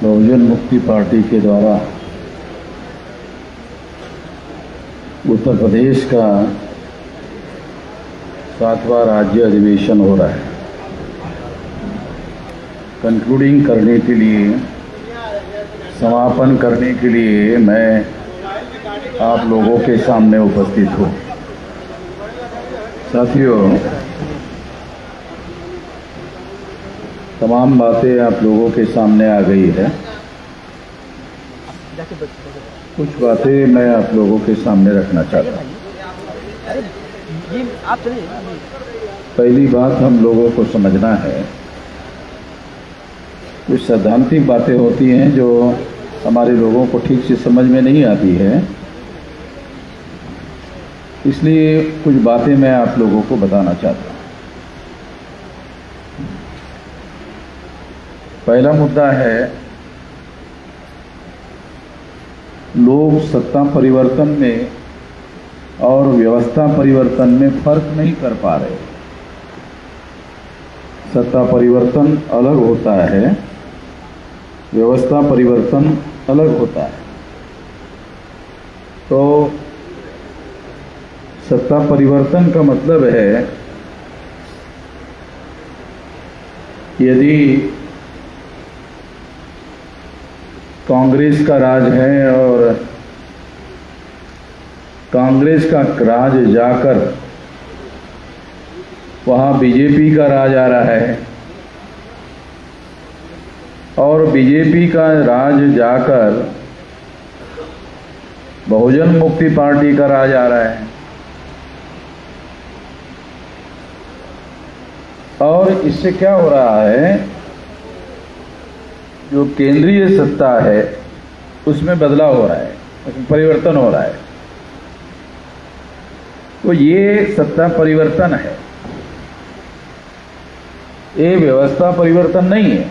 बहुजन मुक्ति पार्टी के द्वारा उत्तर प्रदेश का 7वां राज्य अधिवेशन हो रहा है। कंक्लूडिंग करने के लिए, समापन करने के लिए मैं आप लोगों के सामने उपस्थित हूँ। साथियों, तमाम बातें आप लोगों के सामने आ गई है। कुछ बातें मैं आप लोगों के सामने रखना चाहता हूँ। पहली बात हम लोगों को समझना है, कुछ सैद्धांतिक बातें होती हैं जो हमारे लोगों को ठीक से समझ में नहीं आती है, इसलिए कुछ बातें मैं आप लोगों को बताना चाहता हूँ। पहला मुद्दा है, लोग सत्ता परिवर्तन में और व्यवस्था परिवर्तन में फर्क नहीं कर पा रहे। सत्ता परिवर्तन अलग होता है, व्यवस्था परिवर्तन अलग होता है। तो सत्ता परिवर्तन का मतलब है, यदि कांग्रेस का राज है और कांग्रेस का राज जाकर वहाँ बीजेपी का राज आ रहा है और बीजेपी का राज जाकर बहुजन मुक्ति पार्टी का राज आ रहा है, और इससे क्या हो रहा है, जो केंद्रीय सत्ता है उसमें बदलाव हो रहा है, उसमें परिवर्तन हो रहा है। तो ये सत्ता परिवर्तन है, ये व्यवस्था परिवर्तन नहीं है।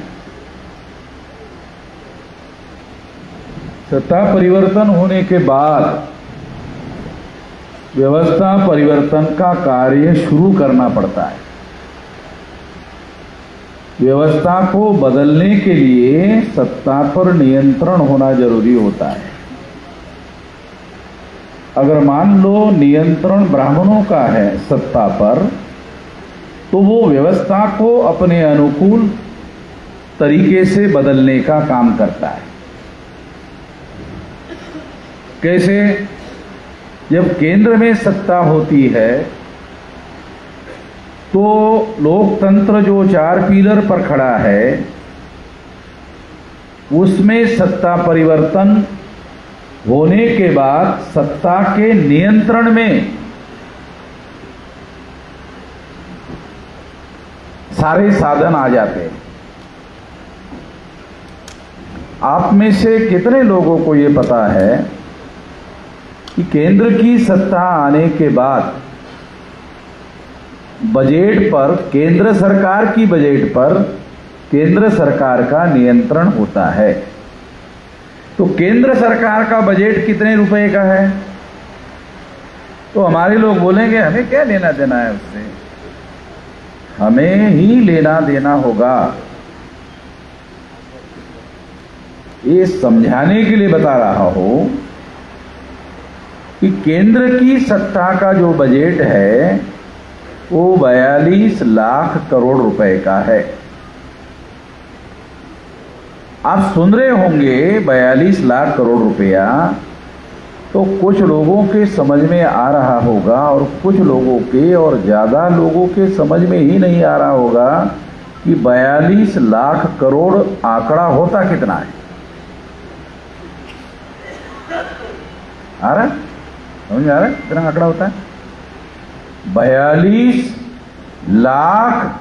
सत्ता परिवर्तन होने के बाद व्यवस्था परिवर्तन का कार्य शुरू करना पड़ता है। व्यवस्था को बदलने के लिए सत्ता पर नियंत्रण होना जरूरी होता है। अगर मान लो नियंत्रण ब्राह्मणों का है सत्ता पर, तो वो व्यवस्था को अपने अनुकूल तरीके से बदलने का काम करता है। कैसे? जब केंद्र में सत्ता होती है तो लोकतंत्र जो 4 पिलर पर खड़ा है, उसमें सत्ता परिवर्तन होने के बाद सत्ता के नियंत्रण में सारे साधन आ जाते हैं। आप में से कितने लोगों को ये पता है कि केंद्र की सत्ता आने के बाद बजट पर, केंद्र सरकार की बजट पर केंद्र सरकार का नियंत्रण होता है। तो केंद्र सरकार का बजट कितने रुपए का है? तो हमारे लोग बोलेंगे हमें क्या लेना देना है उससे, हमें ही लेना देना होगा। ये समझाने के लिए बता रहा हूं कि केंद्र की सत्ता का जो बजट है वो 42 लाख करोड़ रुपए का है। आप सुन रहे होंगे 42 लाख करोड़ रुपया, तो कुछ लोगों के समझ में आ रहा होगा और कुछ लोगों के, और ज्यादा लोगों के समझ में ही नहीं आ रहा होगा कि 42 लाख करोड़ आंकड़ा होता कितना है। आ रहा समझ में आ रहा है कितना आंकड़ा होता है? 42 लाख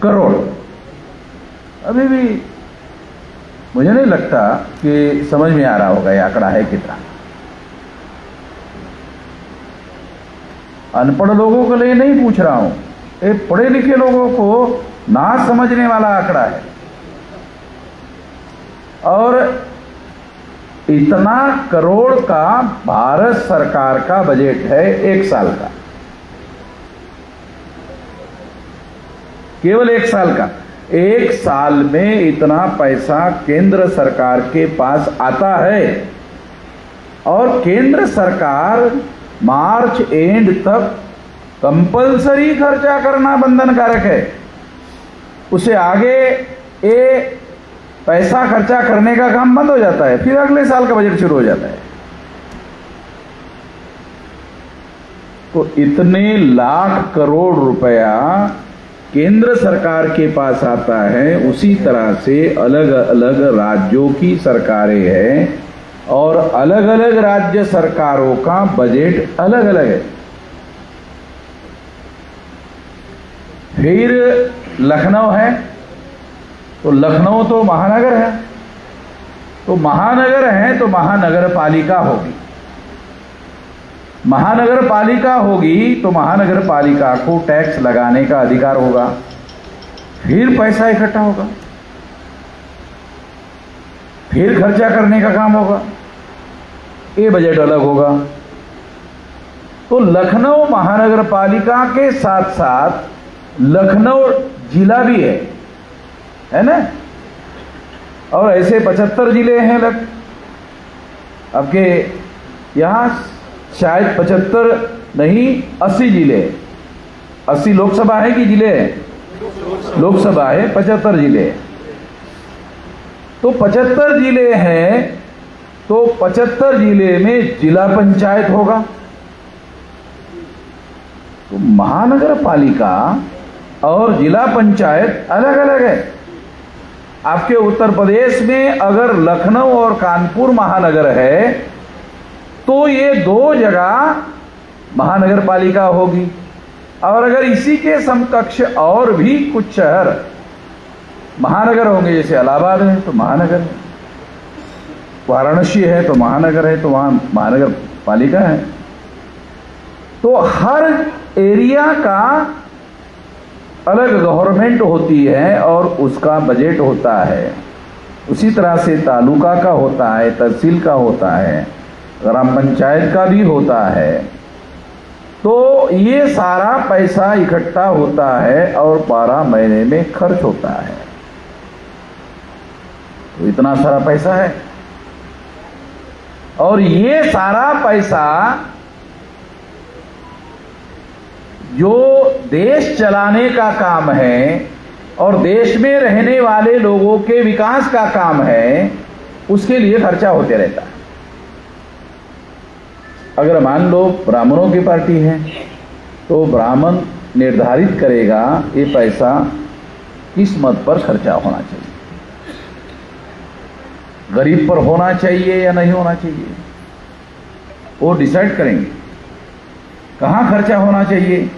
करोड़। अभी भी मुझे नहीं लगता कि समझ में आ रहा होगा ये आंकड़ा है कितना। अनपढ़ लोगों के लिए नहीं पूछ रहा हूं, ये पढ़े लिखे लोगों को ना समझने वाला आंकड़ा है। और इतना करोड़ का भारत सरकार का बजट है 1 साल का, केवल 1 साल का। एक साल में इतना पैसा केंद्र सरकार के पास आता है और केंद्र सरकार मार्च एंड तक कंपलसरी खर्चा करना बंधनकारक है। उसे आगे ये पैसा खर्चा करने का काम बंद हो जाता है, फिर अगले साल का बजट शुरू हो जाता है। तो इतने लाख करोड़ रुपया केंद्र सरकार के पास आता है, उसी तरह से अलग अलग राज्यों की सरकारें हैं और अलग अलग राज्य सरकारों का बजट अलग अलग है। फिर लखनऊ है, तो लखनऊ तो महानगर है, तो महानगर है तो महानगर पालिका होगी। महानगर पालिका होगी तो महानगर पालिका को टैक्स लगाने का अधिकार होगा, फिर पैसा इकट्ठा होगा, फिर खर्चा करने का काम होगा, ये बजट अलग होगा। तो लखनऊ महानगर पालिका के साथ साथ लखनऊ जिला भी है ना, और ऐसे 75 जिले हैं आपके यहां, शायद 75 नहीं 80 जिले, 80 लोकसभा है कि जिले है? लोकसभा है, 75 जिले। तो 75 जिले हैं, तो 75 जिले में जिला पंचायत होगा। तो महानगर पालिका और जिला पंचायत अलग अलग है। आपके उत्तर प्रदेश में अगर लखनऊ और कानपुर महानगर है तो ये 2 जगह महानगर पालिका होगी, और अगर इसी के समकक्ष और भी कुछ शहर महानगर होंगे, जैसे इलाहाबाद है तो महानगर है, वाराणसी है तो महानगर है, तो वहां महानगर पालिका है। तो हर एरिया का अलग गवर्नमेंट होती है और उसका बजट होता है। उसी तरह से तालुका का होता है, तहसील का होता है, ग्राम पंचायत का भी होता है। तो ये सारा पैसा इकट्ठा होता है और 12 महीने में खर्च होता है। तो इतना सारा पैसा है, और ये सारा पैसा जो देश चलाने का काम है और देश में रहने वाले लोगों के विकास का काम है, उसके लिए खर्चा होते रहता है। अगर मान लो ब्राह्मणों की पार्टी है तो ब्राह्मण निर्धारित करेगा ये पैसा किस मत पर खर्चा होना चाहिए, गरीब पर होना चाहिए या नहीं होना चाहिए, वो डिसाइड करेंगे कहां खर्चा होना चाहिए।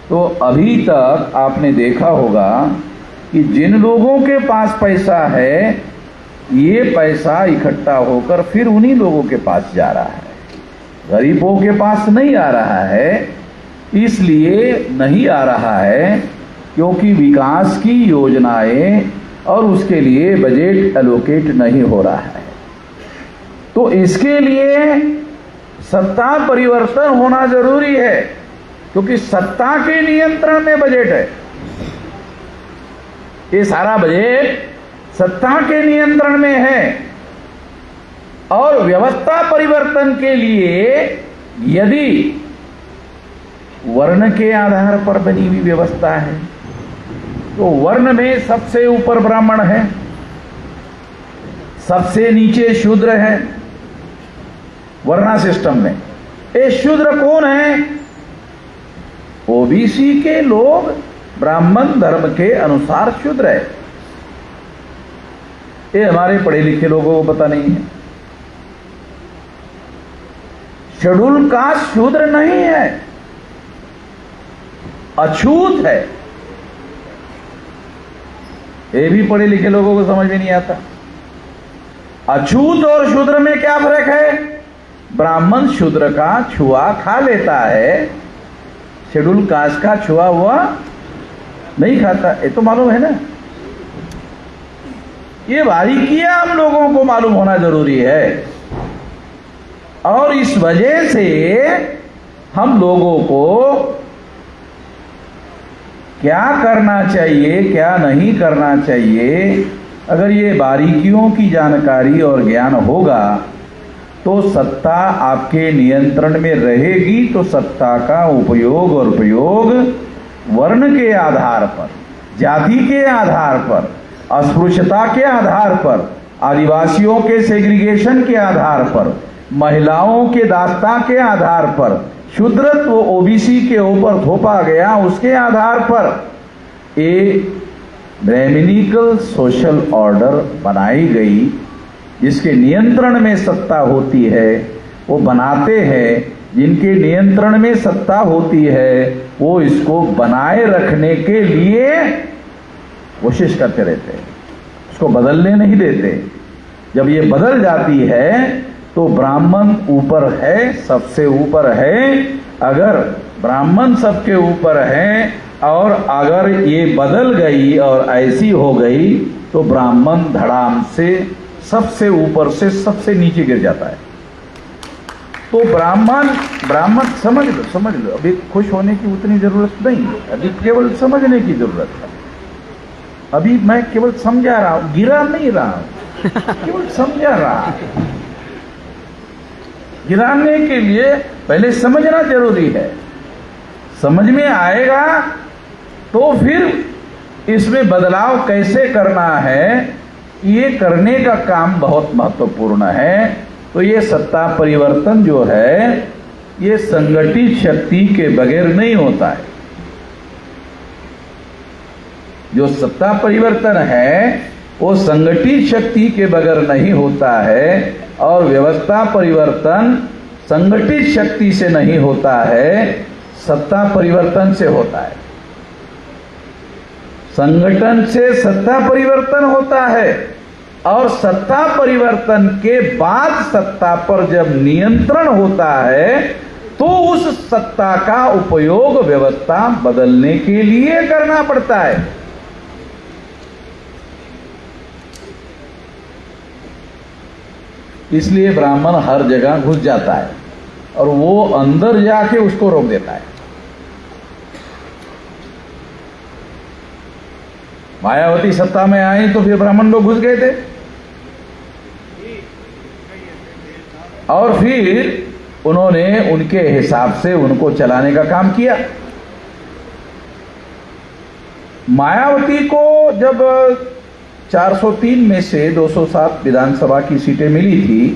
तो अभी तक आपने देखा होगा कि जिन लोगों के पास पैसा है, ये पैसा इकट्ठा होकर फिर उन्हीं लोगों के पास जा रहा है, गरीबों के पास नहीं आ रहा है। इसलिए नहीं आ रहा है क्योंकि विकास की योजनाएं और उसके लिए बजट एलोकेट नहीं हो रहा है। तो इसके लिए सत्ता परिवर्तन होना जरूरी है, क्योंकि सत्ता के नियंत्रण में बजट है। ये सारा बजट सत्ता के नियंत्रण में है, और व्यवस्था परिवर्तन के लिए यदि वर्ण के आधार पर बनी हुई व्यवस्था है, तो वर्ण में सबसे ऊपर ब्राह्मण है, सबसे नीचे शूद्र है वर्णा सिस्टम में। ये शूद्र कौन है? ओबीसी के लोग ब्राह्मण धर्म के अनुसार शूद्र है। ये हमारे पढ़े लिखे लोगों को पता नहीं है। शेड्यूल कास्ट शूद्र नहीं है, अछूत है। ये भी पढ़े लिखे लोगों को समझ में नहीं आता। अछूत और शूद्र में क्या फर्क है? ब्राह्मण शूद्र का छुआ खा लेता है, शेड्यूल कास्ट का छुआ हुआ नहीं खाता। ये तो मालूम है ना। ये बारीकियां हम लोगों को मालूम होना जरूरी है, और इस वजह से हम लोगों को क्या करना चाहिए क्या नहीं करना चाहिए, अगर ये बारीकियों की जानकारी और ज्ञान होगा तो सत्ता आपके नियंत्रण में रहेगी। तो सत्ता का उपयोग और प्रयोग वर्ण के आधार पर, जाति के आधार पर, अस्पृश्यता के आधार पर, आदिवासियों के सेग्रीगेशन के आधार पर, महिलाओं के दास्ता के आधार पर, शूद्रत्व ओबीसी के ऊपर थोपा गया उसके आधार पर एक ब्राह्मणिकल सोशल ऑर्डर बनाई गई, जिसके नियंत्रण में सत्ता होती है वो बनाते हैं, जिनके नियंत्रण में सत्ता होती है वो इसको बनाए रखने के लिए कोशिश करते रहते हैं, उसको बदलने नहीं देते। जब ये बदल जाती है तो ब्राह्मण ऊपर है, सबसे ऊपर है। अगर ब्राह्मण सबके ऊपर है और अगर ये बदल गई और ऐसी हो गई तो ब्राह्मण धड़ाम से सबसे ऊपर से सबसे नीचे गिर जाता है। तो ब्राह्मण समझ लो, अभी खुश होने की उतनी जरूरत नहीं है, अभी केवल समझने की जरूरत है। अभी मैं केवल समझा रहा हूं, गिरा नहीं रहा हूं, केवल समझा रहा हूं। गिराने के लिए पहले समझना जरूरी है, समझ में आएगा तो फिर इसमें बदलाव कैसे करना है ये करने का काम बहुत महत्वपूर्ण है। तो ये सत्ता परिवर्तन जो है ये संगठित शक्ति के बगैर नहीं होता है। जो सत्ता परिवर्तन है वो संगठित शक्ति के बगैर नहीं होता है, और व्यवस्था परिवर्तन संगठित शक्ति से नहीं होता है, सत्ता परिवर्तन से होता है। संगठन से सत्ता परिवर्तन होता है और सत्ता परिवर्तन के बाद सत्ता पर जब नियंत्रण होता है तो उस सत्ता का उपयोग व्यवस्था बदलने के लिए करना पड़ता है। इसलिए ब्राह्मण हर जगह घुस जाता है और वो अंदर जाके उसको रोक देता है। मायावती सत्ता में आई तो फिर ब्राह्मण लोग घुस गए थे और फिर उन्होंने उनके हिसाब से उनको चलाने का काम किया। मायावती को जब 403 में से 207 विधानसभा की सीटें मिली थी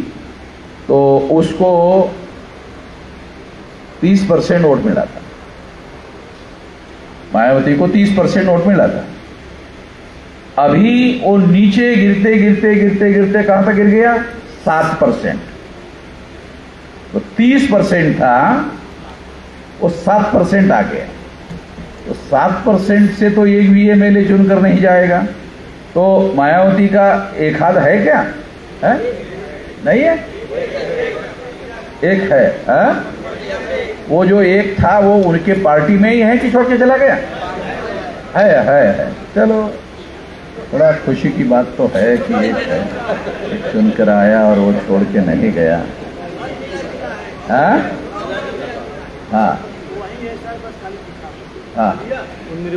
तो उसको 30% वोट मिला था। मायावती को 30% वोट मिला था। अभी वो नीचे गिरते गिरते गिरते गिरते कहां तक गिर गया? 7%। तो 30% था वो 7% आ गया। तो 7% से तो एक भी एमएलए चुनकर नहीं जाएगा। तो मायावती का एक हाथ है क्या? है? नहीं है? एक है, है? वो जो एक था वो उनके पार्टी में ही है कि छोड़ के चला गया? है। चलो बड़ा खुशी की बात तो है कि एक चुनकर आया और वो छोड़ के नहीं गया। हाँ।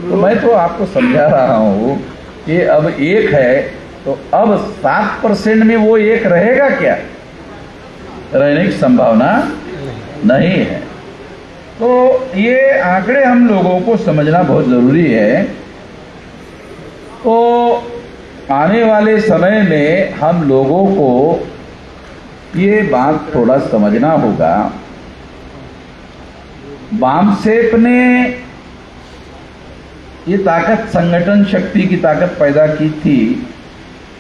तो मैं तो आपको समझा रहा हूँ कि अब एक है तो अब 7% में वो एक रहेगा क्या? रहने की संभावना नहीं है। तो ये आंकड़े हम लोगों को समझना बहुत जरूरी है। तो आने वाले समय में हम लोगों को ये बात थोड़ा समझना होगा। वामसेप ने ये ताकत, संगठन शक्ति की ताकत पैदा की थी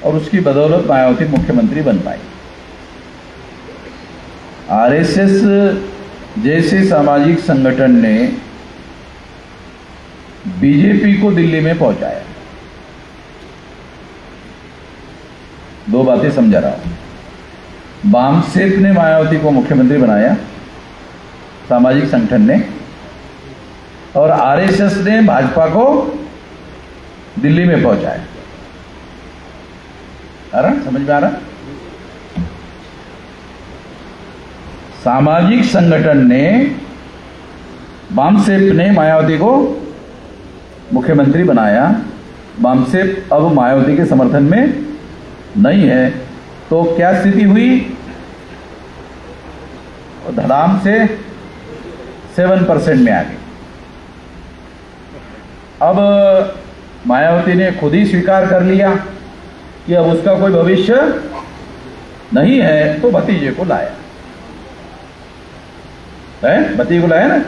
और उसकी बदौलत मायावती मुख्यमंत्री बन पाई। आरएसएस जैसे सामाजिक संगठन ने बीजेपी को दिल्ली में पहुंचाया। दो बातें समझा रहा हूं। वामसेप ने मायावती को मुख्यमंत्री बनाया, सामाजिक संगठन ने, और आरएसएस ने भाजपा को दिल्ली में पहुंचाया। आ रहा, समझ में आ रहा? सामाजिक संगठन ने, वामसेप ने मायावती को मुख्यमंत्री बनाया, बामसेब अब मायावती के समर्थन में नहीं है, तो क्या स्थिति हुई? धड़ाम से 7% में आ गई। अब मायावती ने खुद ही स्वीकार कर लिया कि अब उसका कोई भविष्य नहीं है, तो भतीजे को लाया है, भतीजे को लाया ना,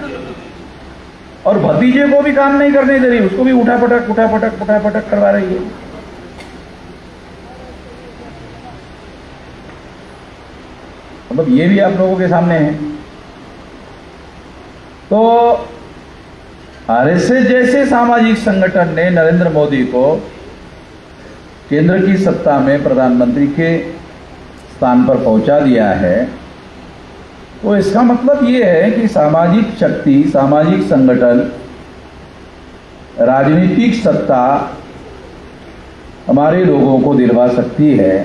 और भतीजे को भी काम नहीं करने दे रही, उसको भी उठा पटक करवा रही है। मतलब ये भी आप लोगों के सामने है। तो आरएसएस जैसे सामाजिक संगठन ने नरेंद्र मोदी को केंद्र की सत्ता में प्रधानमंत्री के स्थान पर पहुंचा दिया है, तो इसका मतलब ये है कि सामाजिक शक्ति, सामाजिक संगठन, राजनीतिक सत्ता हमारे लोगों को दिलवा सकती है,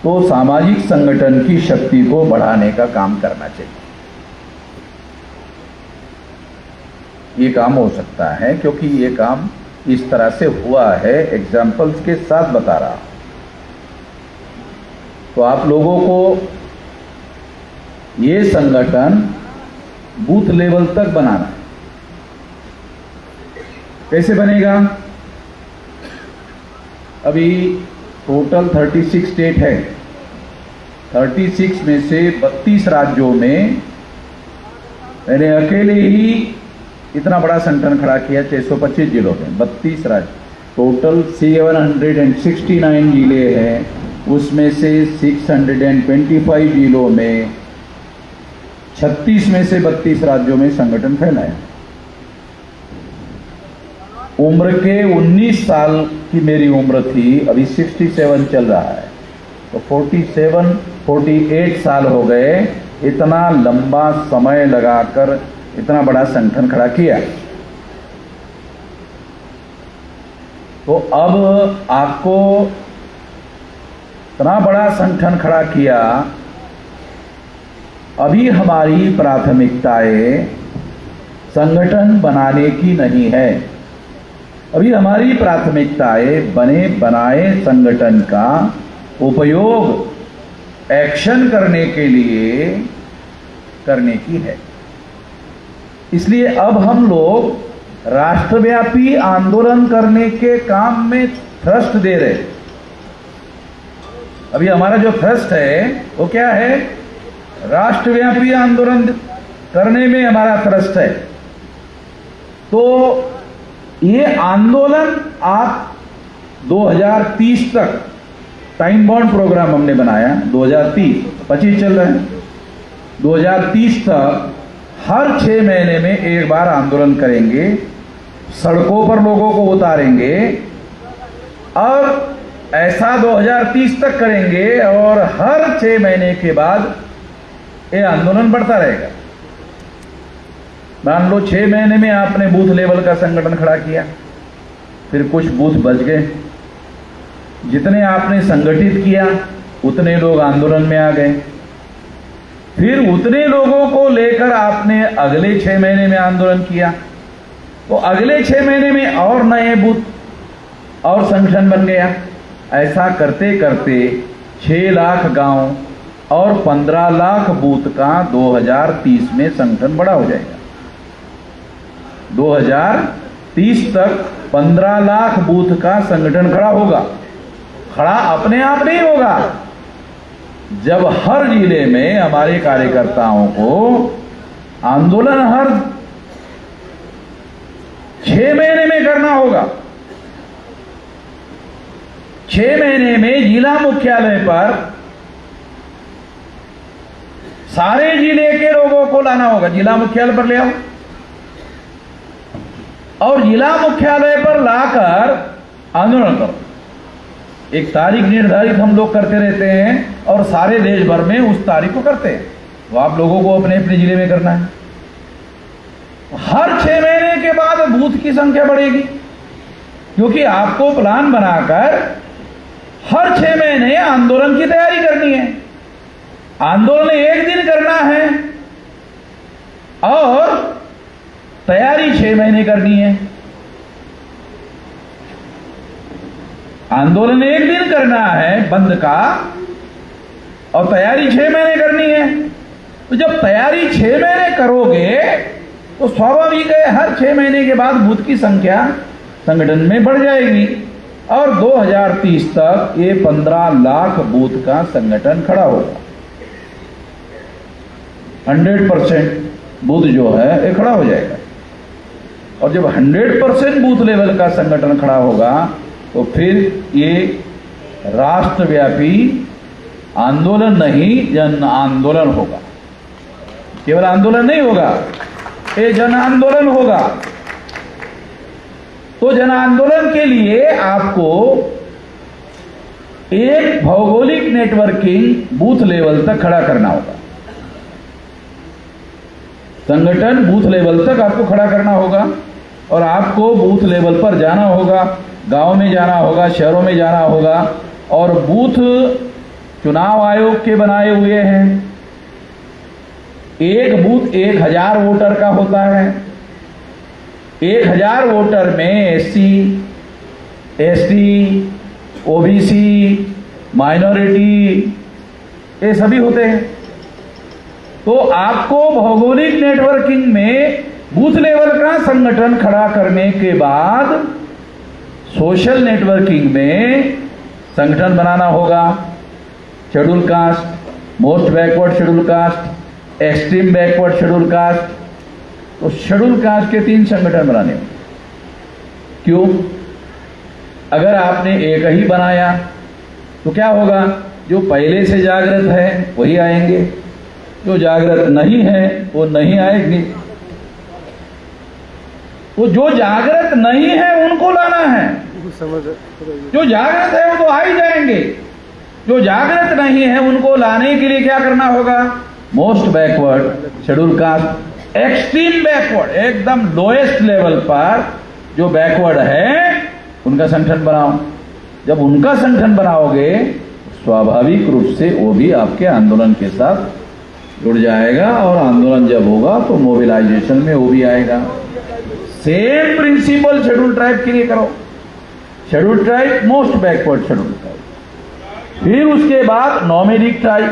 तो सामाजिक संगठन की शक्ति को बढ़ाने का काम करना चाहिए। ये काम हो सकता है, क्योंकि ये काम इस तरह से हुआ है, एग्जाम्पल्स के साथ बता रहा हूं। तो आप लोगों को ये संगठन बूथ लेवल तक बनाना है। कैसे बनेगा? अभी टोटल 36 स्टेट है, 36 में से 32 राज्यों में मैंने अकेले ही इतना बड़ा संगठन खड़ा किया, 625 जिलों में 32 राज्य, टोटल 769 जिले हैं, उसमें से 625 जिलों में 36 में से 32 राज्यों में संगठन फैलाया। उम्र के 19 साल की मेरी उम्र थी, अभी 67 चल रहा है, तो 48 साल हो गए। इतना लंबा समय लगाकर इतना बड़ा संगठन खड़ा किया। तो अब आपको इतना बड़ा संगठन खड़ा किया, अभी हमारी प्राथमिकताएं संगठन बनाने की नहीं है। अभी हमारी प्राथमिकताएं बने बनाए संगठन का उपयोग एक्शन करने के लिए करने की है। इसलिए अब हम लोग राष्ट्रव्यापी आंदोलन करने के काम में थ्रस्ट दे रहे। अभी हमारा जो थ्रस्ट है वो क्या है? राष्ट्रव्यापी आंदोलन करने में हमारा थ्रस्ट है। तो ये आंदोलन आप 2030 तक टाइम बाउंड प्रोग्राम हमने बनाया, 2025 चल रहा है, 2030 तक हर 6 महीने में एक बार आंदोलन करेंगे, सड़कों पर लोगों को उतारेंगे, और ऐसा 2030 तक करेंगे, और हर 6 महीने के बाद ये आंदोलन बढ़ता रहेगा। मान लो 6 महीने में आपने बूथ लेवल का संगठन खड़ा किया, फिर कुछ बूथ बच गए, जितने आपने संगठित किया उतने लोग आंदोलन में आ गए, फिर उतने लोगों को लेकर आपने अगले 6 महीने में आंदोलन किया, तो अगले 6 महीने में और नए बूथ और संगठन बन गया। ऐसा करते करते 6 लाख गांव और 15 लाख बूथ का 2030 में संगठन बड़ा हो जाएगा। 2030 तक 15 लाख बूथ का संगठन खड़ा होगा। खड़ा अपने आप नहीं होगा, जब हर जिले में हमारे कार्यकर्ताओं को आंदोलन हर 6 महीने में करना होगा। 6 महीने में जिला मुख्यालय पर सारे जिले के लोगों को लाना होगा, जिला मुख्यालय पर ले आओ, और जिला मुख्यालय पर लाकर आंदोलन करो। एक तारीख निर्धारित हम लोग करते रहते हैं और सारे देश भर में उस तारीख को करते हैं, तो आप लोगों को अपने अपने जिले में करना है। हर 6 महीने के बाद बूथ की संख्या बढ़ेगी, क्योंकि आपको प्लान बनाकर हर 6 महीने आंदोलन की तैयारी करनी है। आंदोलन एक दिन करना है और तैयारी 6 महीने करनी है। आंदोलन एक दिन करना है बंद का और तैयारी 6 महीने करनी है। तो जब तैयारी 6 महीने करोगे तो स्वाभाविक है हर 6 महीने के बाद बूथ की संख्या संगठन में बढ़ जाएगी और 2030 तक ये 15 लाख बूथ का संगठन खड़ा होगा। 100% बूथ जो है ये खड़ा हो जाएगा और जब 100% बूथ लेवल का संगठन खड़ा होगा तो फिर ये राष्ट्रव्यापी आंदोलन नहीं जन आंदोलन होगा। केवल आंदोलन नहीं होगा, ये जन आंदोलन होगा। तो जन आंदोलन के लिए आपको एक भौगोलिक नेटवर्किंग बूथ लेवल तक खड़ा करना होगा। संगठन बूथ लेवल तक आपको खड़ा करना होगा और आपको बूथ लेवल पर जाना होगा, गांव में जाना होगा, शहरों में जाना होगा और बूथ चुनाव आयोग के बनाए हुए हैं। एक बूथ 1000 वोटर का होता है। 1000 वोटर में SC, ST, OBC, माइनॉरिटी ये सभी होते हैं। तो आपको भौगोलिक नेटवर्किंग में बूथ लेवल का संगठन खड़ा करने के बाद सोशल नेटवर्किंग में संगठन बनाना होगा। Schedule caste, most backward schedule caste, extreme backward schedule caste. तो शेड्यूल कास्ट के 3 संगठन बनाने होंगे। क्यों? अगर आपने एक ही बनाया तो क्या होगा? जो पहले से जागृत है वही आएंगे, जो जागृत नहीं है वो नहीं आएंगे। तो जो जागृत नहीं है उनको लाना है, जो जागृत है वो तो आ ही जाएंगे। जो जागृत नहीं है उनको लाने के लिए क्या करना होगा? Most backward schedule caste, extreme backward, एकदम लोएस्ट लेवल पर जो बैकवर्ड है उनका संगठन बनाओ। जब उनका संगठन बनाओगे स्वाभाविक रूप से वो भी आपके आंदोलन के साथ जुड़ जाएगा और आंदोलन जब होगा तो मोबिलाइजेशन में वो भी आएगा। सेम प्रिंसिपल शेड्यूल ट्राइब के लिए करो। Schedule tribe most backward schedule tribe, फिर उसके बाद नॉमेडिक ट्राइब,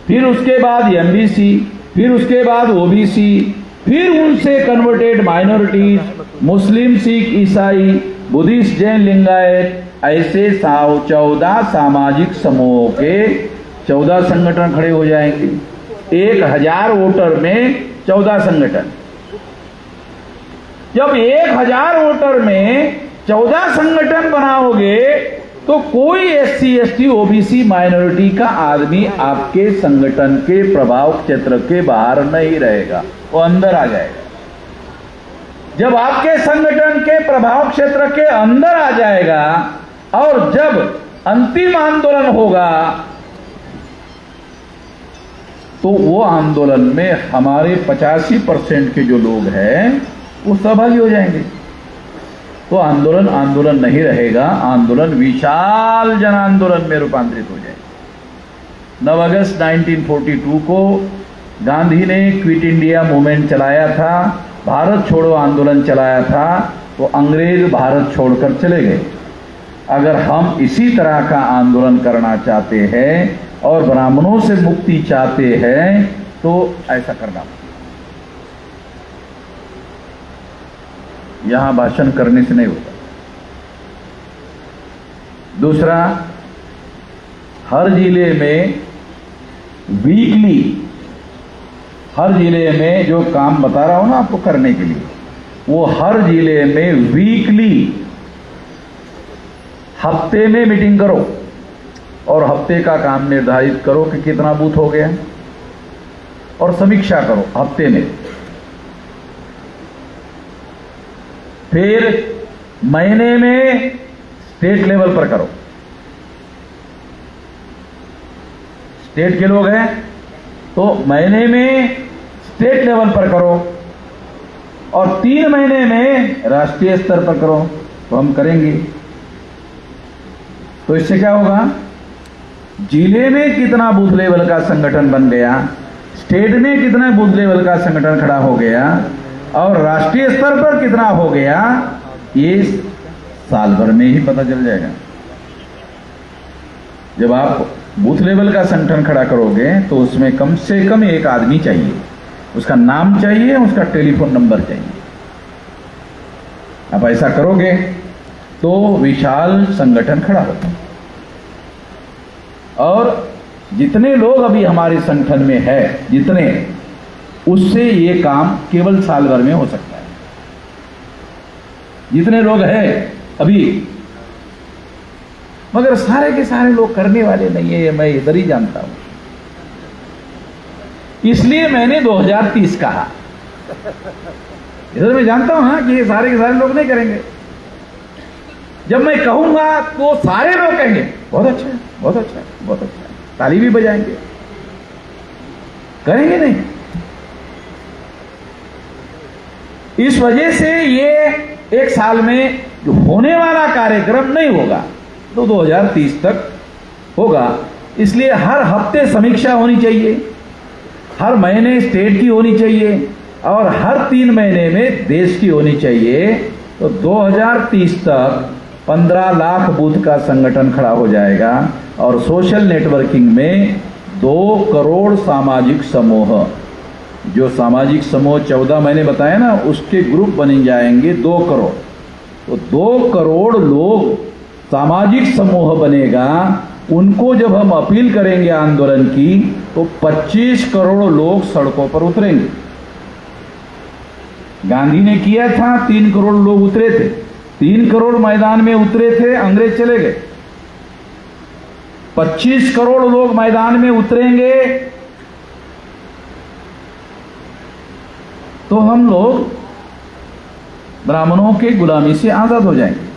फिर उसके बाद MBC, फिर उसके बाद OBC, फिर उनसे कन्वर्टेड माइनॉरिटीज, मुस्लिम, सिख, ईसाई, बुद्धिस्ट, जैन, लिंगायत, ऐसे 14 सामाजिक समूहों के 14 संगठन खड़े हो जाएंगे। 1000 वोटर में 14 संगठन। जब 1000 वोटर में 14 संगठन बनाओगे तो कोई SC, ST, OBC, माइनॉरिटी का आदमी आपके संगठन के प्रभाव क्षेत्र के बाहर नहीं रहेगा, वो अंदर आ जाएगा। जब आपके संगठन के प्रभाव क्षेत्र के अंदर आ जाएगा और जब अंतिम आंदोलन होगा तो वो आंदोलन में हमारे 85% के जो लोग हैं वो सहभागी हो जाएंगे। तो आंदोलन आंदोलन नहीं रहेगा, आंदोलन विशाल जन आंदोलन में रूपांतरित हो जाएगा। 9 अगस्त 1942 को गांधी ने क्विट इंडिया मूवमेंट चलाया था, भारत छोड़ो आंदोलन चलाया था, तो अंग्रेज भारत छोड़कर चले गए। अगर हम इसी तरह का आंदोलन करना चाहते हैं और ब्राह्मणों से मुक्ति चाहते हैं तो ऐसा करना। यहां भाषण करने से नहीं होता। दूसरा, हर जिले में वीकली, हर जिले में जो काम बता रहा हूं ना आपको करने के लिए, वो हर जिले में वीकली, हफ्ते में मीटिंग करो और हफ्ते का काम निर्धारित करो कि कितना बूथ हो गया और समीक्षा करो हफ्ते में। फिर महीने में स्टेट लेवल पर करो। स्टेट के लोग हैं तो महीने में स्टेट लेवल पर करो और 3 महीने में राष्ट्रीय स्तर पर करो। तो हम करेंगे। तो इससे क्या होगा? जिले में कितना बूथ लेवल का संगठन बन गया, स्टेट में कितना बूथ लेवल का संगठन खड़ा हो गया और राष्ट्रीय स्तर पर कितना हो गया, ये साल भर में ही पता चल जाएगा। जब आप बूथ लेवल का संगठन खड़ा करोगे तो उसमें कम से कम एक आदमी चाहिए, उसका नाम चाहिए, उसका टेलीफोन नंबर चाहिए। आप ऐसा करोगे तो विशाल संगठन खड़ा होगा। और जितने लोग अभी हमारे संगठन में है, जितने, उससे ये काम केवल साल भर में हो सकता है। जितने लोग हैं अभी, मगर सारे के सारे लोग करने वाले नहीं है, ये मैं इधर ही जानता हूं। इसलिए मैंने 2030 कहा। इधर मैं जानता हूं ना कि ये सारे के सारे लोग नहीं करेंगे। जब मैं कहूंगा तो सारे लोग कहेंगे बहुत अच्छा है, बहुत अच्छा है, बहुत अच्छा है, ताली भी बजाएंगे। करेंगे नहीं। इस वजह से ये एक साल में जो होने वाला कार्यक्रम नहीं होगा तो 2030 तक होगा। इसलिए हर हफ्ते समीक्षा होनी चाहिए, हर महीने स्टेट की होनी चाहिए और हर 3 महीने में देश की होनी चाहिए। तो 2030 तक 15 लाख बूथ का संगठन खड़ा हो जाएगा और सोशल नेटवर्किंग में 2 करोड़ सामाजिक समूह, जो सामाजिक समूह 14 महीने बताए ना, उसके ग्रुप बन जाएंगे 2 करोड़। तो 2 करोड़ लोग सामाजिक समूह बनेगा। उनको जब हम अपील करेंगे आंदोलन की तो 25 करोड़ लोग सड़कों पर उतरेंगे। गांधी ने किया था, 3 करोड़ लोग उतरे थे, 3 करोड़ मैदान में उतरे थे, अंग्रेज चले गए। 25 करोड़ लोग मैदान में उतरेंगे तो हम लोग ब्राह्मणों के गुलामी से आजाद हो जाएंगे।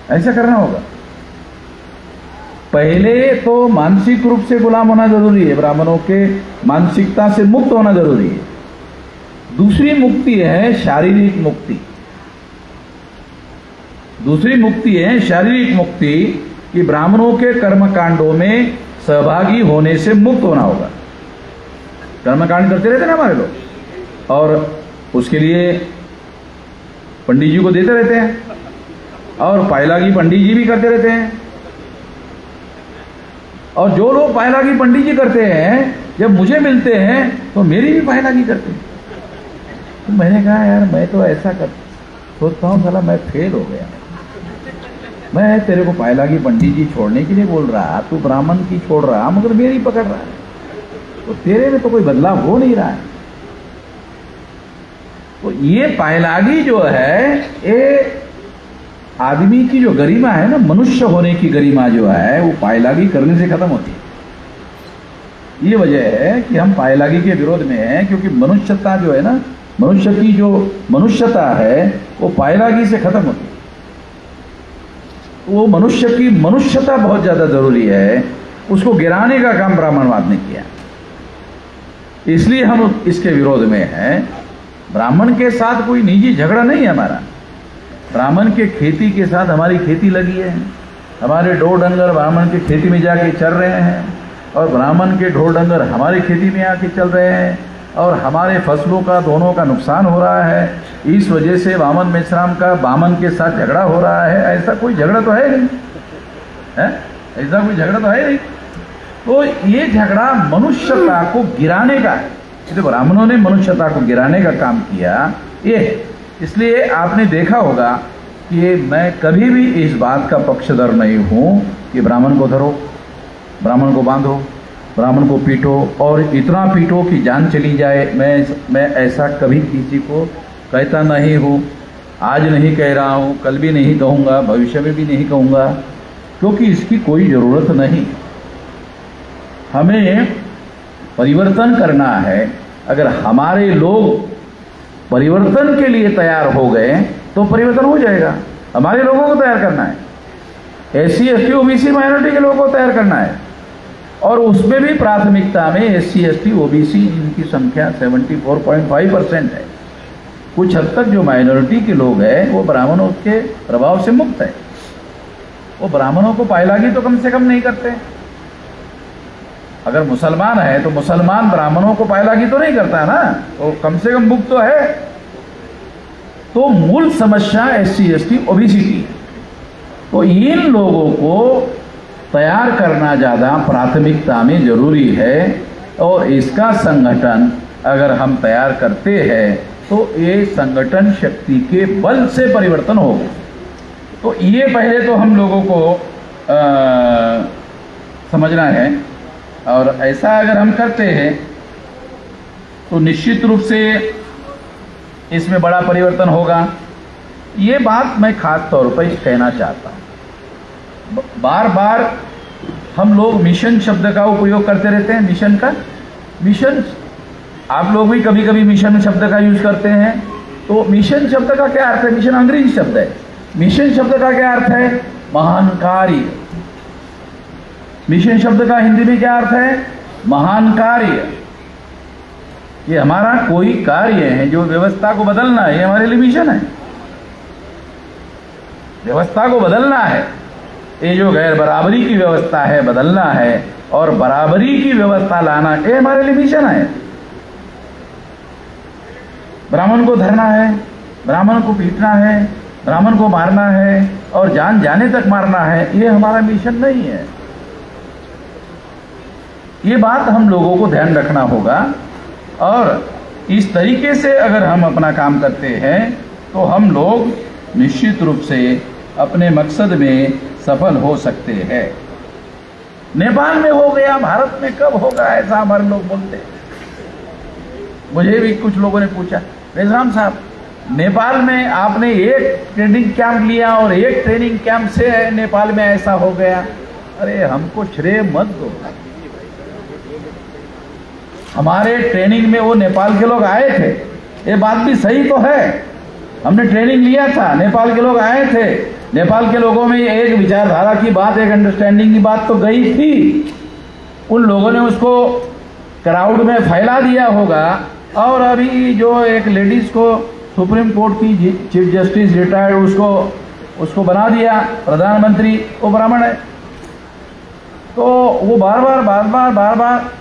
ऐसा करना होगा। पहले तो मानसिक रूप से गुलाम होना जरूरी है, ब्राह्मणों के मानसिकता से मुक्त होना जरूरी है। दूसरी मुक्ति है शारीरिक मुक्ति। दूसरी मुक्ति है शारीरिक मुक्ति कि ब्राह्मणों के कर्मकांडों में सहभागी होने से मुक्त होना होगा। कर्मकांड करते रहते ना हमारे लोग, और उसके लिए पंडित जी को देते रहते हैं, और पायलागी पंडित जी भी करते रहते हैं। और जो लोग पायलागी पंडित जी करते हैं, जब मुझे मिलते हैं तो मेरी भी पायलागी करते हैं। तो मैंने कहा यार मैं तो ऐसा कर सोचता हूँ, साला मैं फेल हो गया। मैं तेरे को पायलागी पंडित जी छोड़ने के लिए बोल रहा, तू ब्राह्मण की छोड़ रहा, मगर मेरी पकड़ रहा है। तो तेरे में तो कोई बदलाव हो नहीं रहा है। तो ये पायलागी जो है, ये आदमी की जो गरिमा है ना, मनुष्य होने की गरिमा जो है, वो पायलागी करने से खत्म होती है। ये वजह है कि हम पायलागी के विरोध में हैं, क्योंकि मनुष्यता जो है ना, मनुष्य की जो मनुष्यता है वो पायलागी से खत्म होती है। वो मनुष्य की मनुष्यता बहुत ज्यादा जरूरी है, उसको गिराने का काम ब्राह्मणवाद ने किया। इसलिए हम इसके विरोध में हैं। ब्राह्मण के साथ कोई निजी झगड़ा नहीं है हमारा। ब्राह्मण के खेती के साथ हमारी खेती लगी है। हमारे ढोर डंगर ब्राह्मण की खेती में जाके चल रहे हैं, और ब्राह्मण के ढोर डंगर हमारी खेती में आके चल रहे हैं, और हमारे फसलों का दोनों का नुकसान हो रहा है। इस वजह से वामन मेश्राम का बामन के साथ झगड़ा हो रहा है। ऐसा कोई झगड़ा तो है नहीं है, ऐसा कोई झगड़ा तो है नहीं। तो ये झगड़ा मनुष्यता को गिराने का है। तो ब्राह्मणों ने मनुष्यता को गिराने का काम किया ये। इसलिए आपने देखा होगा कि मैं कभी भी इस बात का पक्षधर नहीं हूं कि ब्राह्मण को धरो, ब्राह्मण को बांधो, ब्राह्मण को पीटो और इतना पीटो कि जान चली जाए। मैं ऐसा कभी किसी को कहता नहीं हूँ। आज नहीं कह रहा हूँ, कल भी नहीं कहूँगा, भविष्य में भी नहीं कहूँगा, क्योंकि इसकी कोई ज़रूरत नहीं। हमें परिवर्तन करना है। अगर हमारे लोग परिवर्तन के लिए तैयार हो गए तो परिवर्तन हो जाएगा। हमारे लोगों को तैयार करना है, SC ST OBC माइनॉरिटी के लोगों को तैयार करना है, और उसमें भी प्राथमिकता में SC ST OBC इनकी संख्या 74.5% है। कुछ हद तक जो माइनॉरिटी के लोग हैं वो ब्राह्मणों के प्रभाव से मुक्त है। वो ब्राह्मणों को पायलागी तो कम से कम नहीं करते। अगर मुसलमान है तो मुसलमान ब्राह्मणों को पायलागी तो नहीं करता ना, तो कम से कम मुक्त तो है। तो मूल समस्या SC ST OBC की, तो इन लोगों को तैयार करना ज़्यादा प्राथमिकता में जरूरी है, और इसका संगठन अगर हम तैयार करते हैं तो ये संगठन शक्ति के बल से परिवर्तन होगा। तो ये पहले तो हम लोगों को समझना है, और ऐसा अगर हम करते हैं तो निश्चित रूप से इसमें बड़ा परिवर्तन होगा। ये बात मैं खास तौर पर कहना चाहता हूँ। बार बार हम लोग मिशन शब्द का उपयोग करते रहते हैं। मिशन आप लोग भी कभी कभी मिशन शब्द का यूज करते हैं। तो मिशन शब्द का क्या अर्थ है? मिशन अंग्रेजी शब्द है। मिशन शब्द का क्या अर्थ है? महान कार्य। मिशन शब्द का हिंदी में क्या अर्थ है? महान कार्य। ये हमारा कोई कार्य है जो व्यवस्था को बदलना है, ये हमारे लिए मिशन है। व्यवस्था को बदलना है, ये जो गैर बराबरी की व्यवस्था है बदलना है, और बराबरी की व्यवस्था लाना, ये हमारे लिए मिशन है। ब्राह्मण को धरना है, ब्राह्मण को पीटना है, ब्राह्मण को मारना है और जान जाने तक मारना है, ये हमारा मिशन नहीं है। ये बात हम लोगों को ध्यान रखना होगा, और इस तरीके से अगर हम अपना काम करते हैं तो हम लोग निश्चित रूप से अपने मकसद में सफल हो सकते हैं। नेपाल में हो गया, भारत में कब होगा, ऐसा हमारे लोग बोलते हैं। मुझे भी कुछ लोगों ने पूछा, बेजराम साहब, नेपाल में आपने एक ट्रेनिंग कैंप लिया और एक ट्रेनिंग कैंप से नेपाल में ऐसा हो गया। अरे हमको श्रेय मत दो। हमारे ट्रेनिंग में वो नेपाल के लोग आए थे, ये बात भी सही तो है। हमने ट्रेनिंग लिया था, नेपाल के लोग आए थे, नेपाल के लोगों में एक विचारधारा की बात, एक अंडरस्टैंडिंग की बात तो गई थी। उन लोगों ने उसको क्राउड में फैला दिया होगा, और अभी जो एक लेडीज को सुप्रीम कोर्ट की चीफ जस्टिस रिटायर्ड, उसको बना दिया प्रधानमंत्री, वो ब्राह्मण है। तो वो बार बार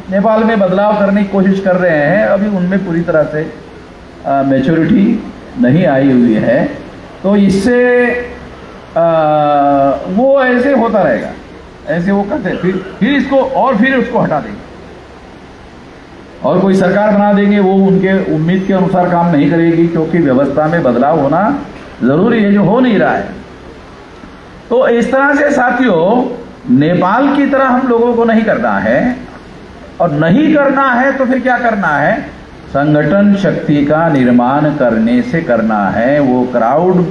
नेपाल में बदलाव करने की कोशिश कर रहे हैं। अभी उनमें पूरी तरह से मैच्योरिटी नहीं आई हुई है। तो इससे वो ऐसे होता रहेगा, ऐसे वो करते, फिर इसको और फिर उसको हटा देंगे और कोई सरकार बना देंगे। वो उनके उम्मीद के अनुसार काम नहीं करेगी, क्योंकि व्यवस्था में बदलाव होना जरूरी है, जो हो नहीं रहा है। तो इस तरह से साथियों, नेपाल की तरह हम लोगों को नहीं करना है, और नहीं करना है तो फिर क्या करना है? संगठन शक्ति का निर्माण करने से करना है। वो क्राउड,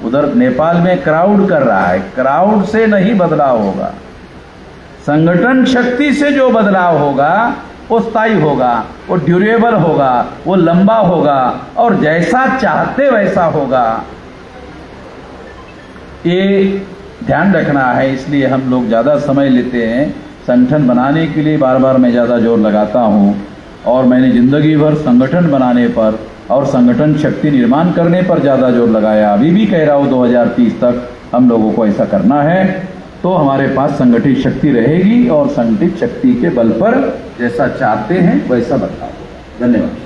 उधर नेपाल में क्राउड कर रहा है, क्राउड से नहीं बदलाव होगा। संगठन शक्ति से जो बदलाव होगा वो स्थायी होगा, वो ड्यूरेबल होगा, वो लंबा होगा, और जैसा चाहते वैसा होगा। ये ध्यान रखना है। इसलिए हम लोग ज़्यादा समय लेते हैं संगठन बनाने के लिए। बार बार मैं ज़्यादा जोर लगाता हूँ, और मैंने जिंदगी भर संगठन बनाने पर और संगठन शक्ति निर्माण करने पर ज़्यादा जोर लगाया। अभी भी कह रहा हूँ 2030 तक हम लोगों को ऐसा करना है, तो हमारे पास संगठित शक्ति रहेगी, और संगठित शक्ति के बल पर जैसा चाहते हैं वैसा बदलाव। धन्यवाद।